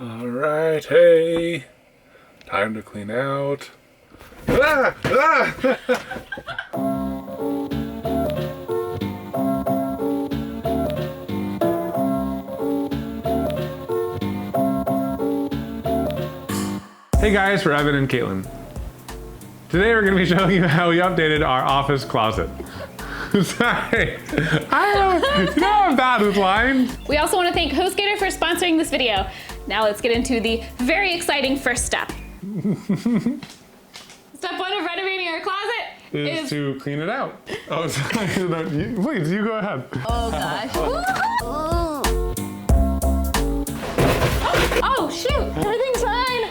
All right, hey, time to clean out. Ah! Ah! Hey guys, we're Evan and Katelyn. Today we're going to be showing you how we updated our office closet. Sorry, you know I'm bad with lines. We also want to thank HostGator for sponsoring this video. Now let's get into the very exciting first step. Step one of renovating our closet is to clean it out. Oh, sorry. Please, you go ahead. Oh gosh. Oh shoot, everything's fine.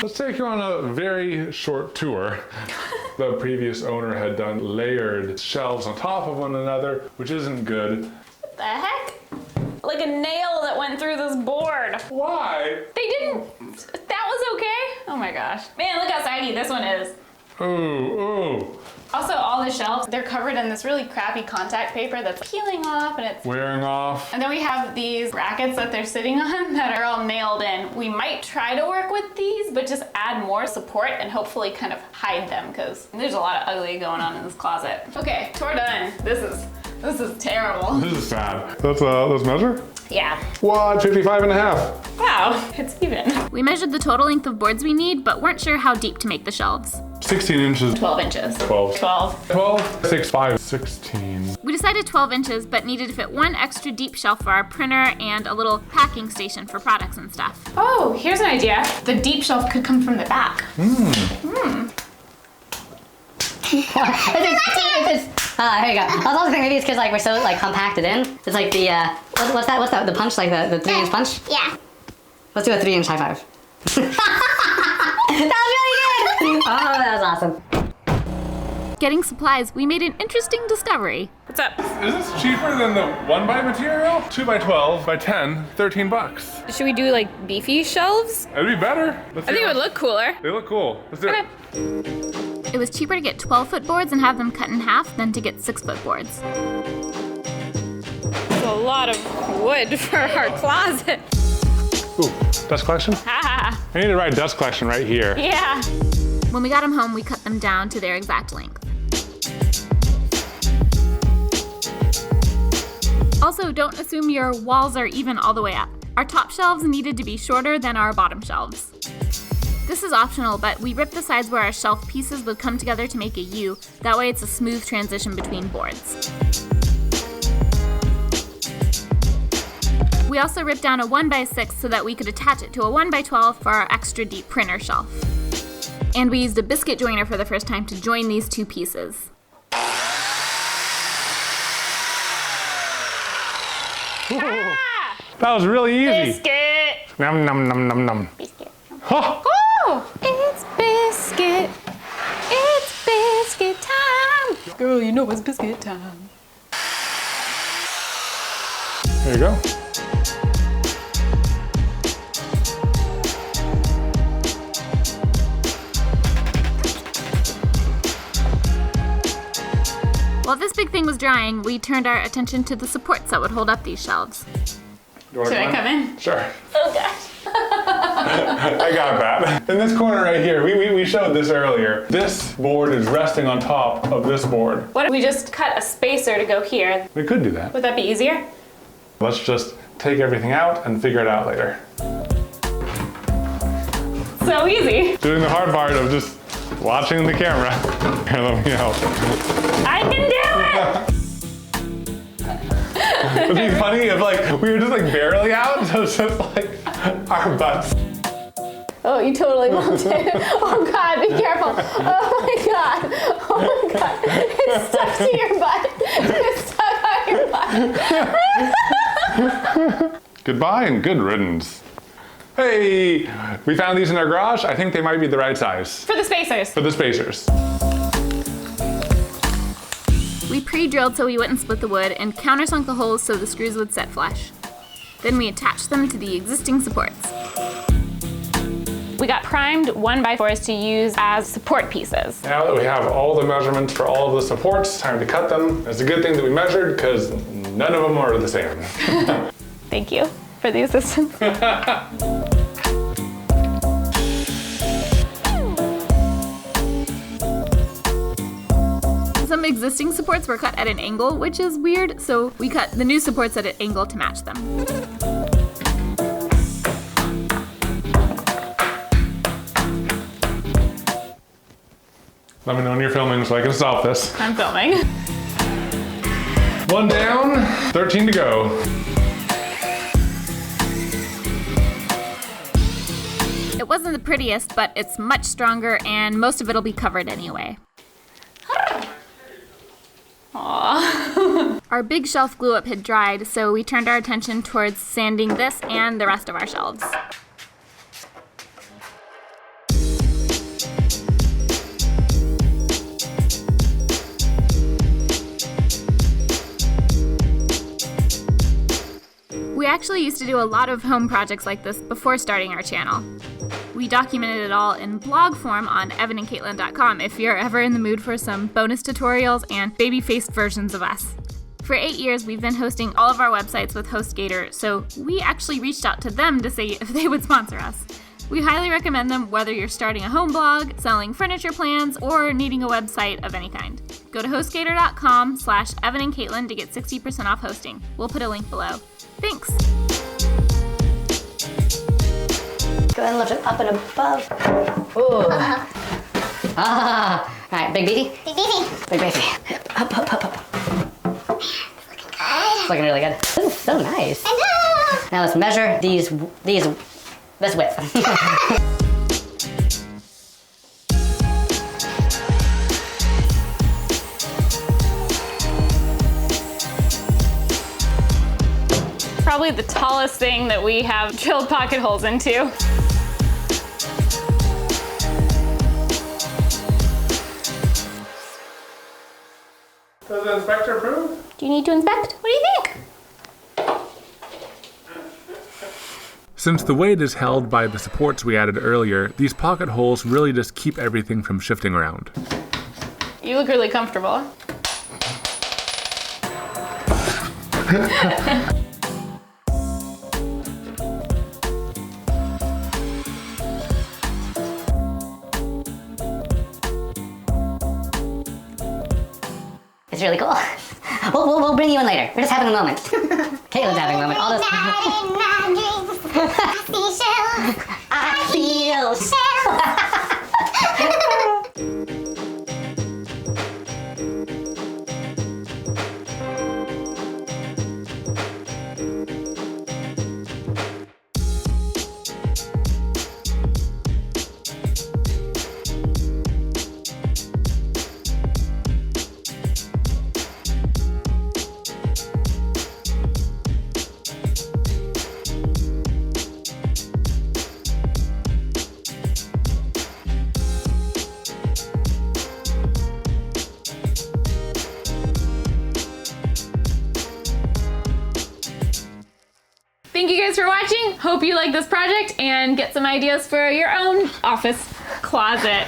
Let's take you on a very short tour. The previous owner had done layered shelves on top of one another, which isn't good. What the heck? Like a nail that went through this board. Why? They didn't, that was okay? Oh my gosh. Man, look how saggy this one is. Ooh. Also, all the shelves, they're covered in this really crappy contact paper that's peeling off and it's Wearing off. And then we have these brackets that they're sitting on that are all nailed in. We might try to work with these, but just add more support and hopefully kind of hide them because there's a lot of ugly going on in this closet. Okay, tour done. This is terrible. This is sad. Let's measure? Yeah. What, 55.5? Wow, it's even. We measured the total length of boards we need, but weren't sure how deep to make the shelves. 16 inches. 12 inches. 12. 6, 5, 16. We decided 12 inches, but needed to fit one extra deep shelf for our printer and a little packing station for products and stuff. Oh, here's an idea. The deep shelf could come from the back. Here you go. I was also thinking maybe it's because like we're so like compacted in. It's like the what's that? The punch, like the 3-inch punch. Yeah. Let's do a 3-inch high five. That was really good. Oh, that was awesome. Getting supplies, we made an interesting discovery. What's up? Is this cheaper than the 1x material? 2x12 by 10, 13 bucks. Should we do like beefy shelves? It'd be better. I think it would look cooler. They look cool. Let's do it. It was cheaper to get 12-foot boards and have them cut in half than to get 6-foot boards. That's a lot of wood for our closet. Ooh, dust collection? I need to write dust collection right here. Yeah. When we got them home, we cut them down to their exact length. Also, don't assume your walls are even all the way up. Our top shelves needed to be shorter than our bottom shelves. This is optional, but we ripped the sides where our shelf pieces would come together to make a U. That way it's a smooth transition between boards. We also ripped down a 1x6 so that we could attach it to a 1x12 for our extra deep printer shelf. And we used a biscuit joiner for the first time to join these two pieces. Ah! That was really easy. Biscuit! Num num num num num. Biscuit. Huh. Oh, it's biscuit. It's biscuit time. Girl, you know it's biscuit time. There you go. While this big thing was drying, we turned our attention to the supports that would hold up these shelves. Should I come in? Sure. Oh gosh. I got that. In this corner right here, we showed this earlier. This board is resting on top of this board. What if we just cut a spacer to go here? We could do that. Would that be easier? Let's just take everything out and figure it out later. So easy. Doing the hard part of just watching the camera. Here, let me help. I can do it! It'd be funny if like we were just like barely out, so it's just like our butts. Oh, you totally bumped it. Oh God, be careful. Oh my God. Oh my God. It's stuck to your butt. It's stuck on your butt. Goodbye and good riddance. Hey, we found these in our garage. I think they might be the right size. For the spacers. For the spacers. We pre-drilled so we wouldn't split the wood and countersunk the holes so the screws would set flush. Then we attached them to the existing supports. We got primed 1x4s to use as support pieces. Now that we have all the measurements for all of the supports, time to cut them. It's a good thing that we measured because none of them are the same. Thank you for the assistance. Some existing supports were cut at an angle, which is weird, so we cut the new supports at an angle to match them. Let me know when you're filming so I can stop this. I'm filming. 1 down, 13 to go. It wasn't the prettiest, but it's much stronger and most of it'll be covered anyway. Aww. Our big shelf glue up had dried, so we turned our attention towards sanding this and the rest of our shelves. We actually used to do a lot of home projects like this before starting our channel. We documented it all in blog form on evanandkatelyn.com if you're ever in the mood for some bonus tutorials and baby-faced versions of us. For 8 years, we've been hosting all of our websites with HostGator, so we actually reached out to them to see if they would sponsor us. We highly recommend them whether you're starting a home blog, selling furniture plans, or needing a website of any kind. Go to hostgator.com/evanandkatelyn to get 60% off hosting. We'll put a link below. Thanks. Go ahead and lift it up and above. Ooh. All right, big beefy? Big beefy. Big beefy. Up, up, up, up. It's looking really good. This is so nice. I know. Now let's measure this width. Probably the tallest thing that we have drilled pocket holes into. Does the inspector approve? Do you need to inspect? What do you think? Since the weight is held by the supports we added earlier, these pocket holes really just keep everything from shifting around. You look really comfortable. It's really cool. We'll bring you in later. We're just having a moment. Katelyn's having a moment. All this. I feel Thank you guys for watching. Hope you like this project and get some ideas for your own office closet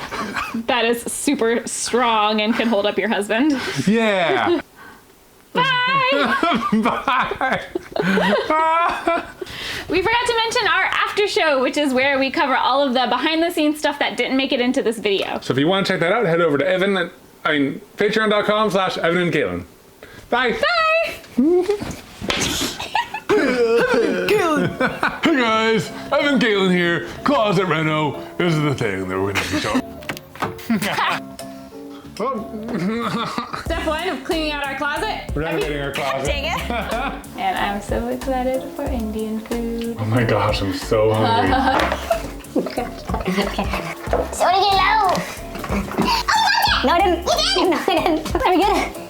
that is super strong and can hold up your husband. Yeah. Bye! Bye. We forgot to mention our after show, which is where we cover all of the behind the scenes stuff that didn't make it into this video. So if you want to check that out, head over to patreon.com/evanandkatelyn. Bye. Bye! Hey guys, Evan Katelyn here, Closet Reno. This is the thing that we're gonna be showing. Step 1 of cleaning out our closet. Renovating our closet. Take it. And I'm so excited for Indian food. Oh my gosh, I'm so hungry. So to get low. No, I didn't. You did. No, I didn't. Are we good?